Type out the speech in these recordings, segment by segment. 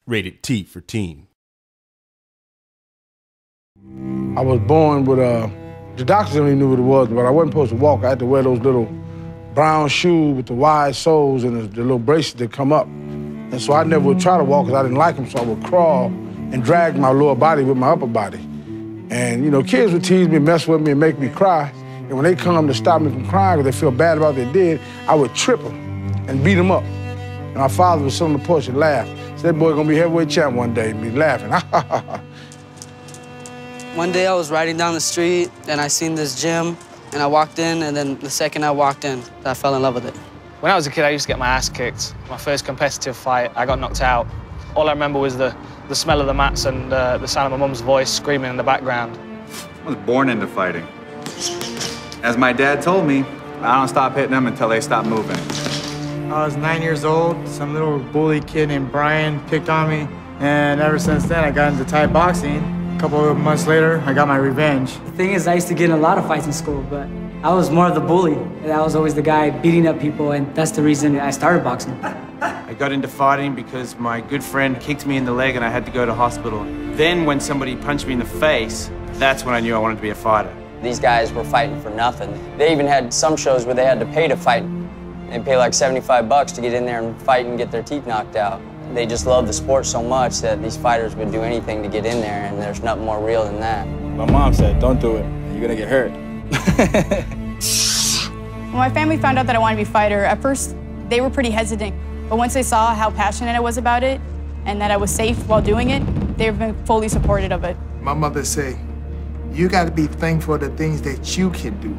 Rated T for teen. I was born with the doctors only knew what it was, but I wasn't supposed to walk. I had to wear those little brown shoes with the wide soles and the little braces that come up. And so I never would try to walk because I didn't like them, so I would crawl and drag my lower body with my upper body. And, you know, kids would tease me, mess with me, and make me cry. And when they come to stop me from crying because they feel bad about what they did, I would trip them and beat them up. And my father would sit on the porch and laugh. So that boy gonna be heavyweight champ one day and be laughing. One day I was riding down the street and I seen this gym and I walked in, and then the second I walked in, I fell in love with it. When I was a kid, I used to get my ass kicked. My first competitive fight, I got knocked out. All I remember was the smell of the mats and the sound of my mum's voice screaming in the background. I was born into fighting. As my dad told me, I don't stop hitting them until they stop moving. I was 9 years old. Some little bully kid named Brian picked on me, and ever since then I got into Thai boxing. A couple of months later, I got my revenge. The thing is, I used to get in a lot of fights in school, but I was more of the bully. And I was always the guy beating up people, and that's the reason I started boxing. I got into fighting because my good friend kicked me in the leg and I had to go to hospital. Then when somebody punched me in the face, that's when I knew I wanted to be a fighter. These guys were fighting for nothing. They even had some shows where they had to pay to fight. They'd pay like 75 bucks to get in there and fight and get their teeth knocked out. They just loved the sport so much that these fighters would do anything to get in there, and there's nothing more real than that. My mom said, don't do it, you're gonna get hurt. When my family found out that I wanted to be a fighter, at first they were pretty hesitant. But once they saw how passionate I was about it and that I was safe while doing it, they've been fully supportive of it. My mother say, you gotta be thankful for the things that you can do.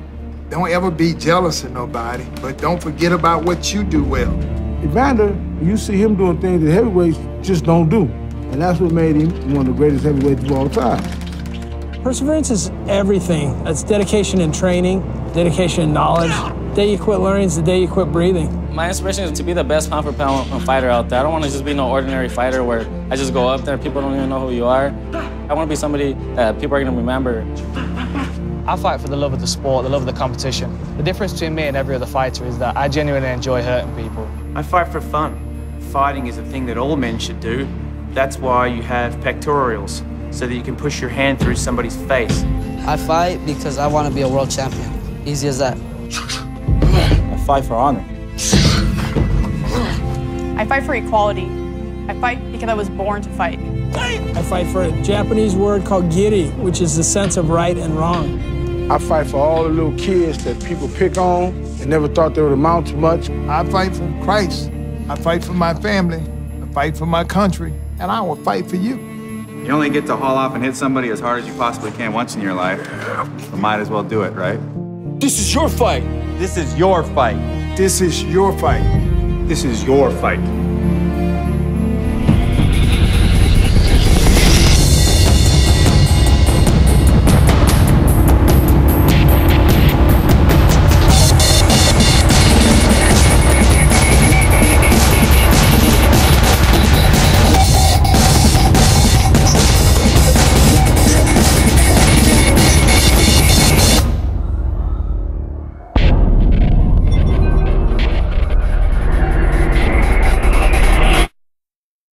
Don't ever be jealous of nobody, but don't forget about what you do well. Evander, you see him doing things that heavyweights just don't do. And that's what made him one of the greatest heavyweights of all time. Perseverance is everything. That's dedication and training, dedication and knowledge. The day you quit learning is the day you quit breathing. My inspiration is to be the best pound for pound fighter out there. I don't want to just be no ordinary fighter where I just go up there and people don't even know who you are. I want to be somebody that people are going to remember. I fight for the love of the sport, the love of the competition. The difference between me and every other fighter is that I genuinely enjoy hurting people. I fight for fun. Fighting is a thing that all men should do. That's why you have pectorials, so that you can push your hand through somebody's face. I fight because I want to be a world champion. Easy as that. I fight for honor. I fight for equality. I fight because I was born to fight. I fight for a Japanese word called giri, which is the sense of right and wrong. I fight for all the little kids that people pick on and never thought they would amount to much. I fight for Christ. I fight for my family. I fight for my country. And I will fight for you. You only get to haul off and hit somebody as hard as you possibly can once in your life. So might as well do it, right? This is your fight. This is your fight. This is your fight. This is your fight.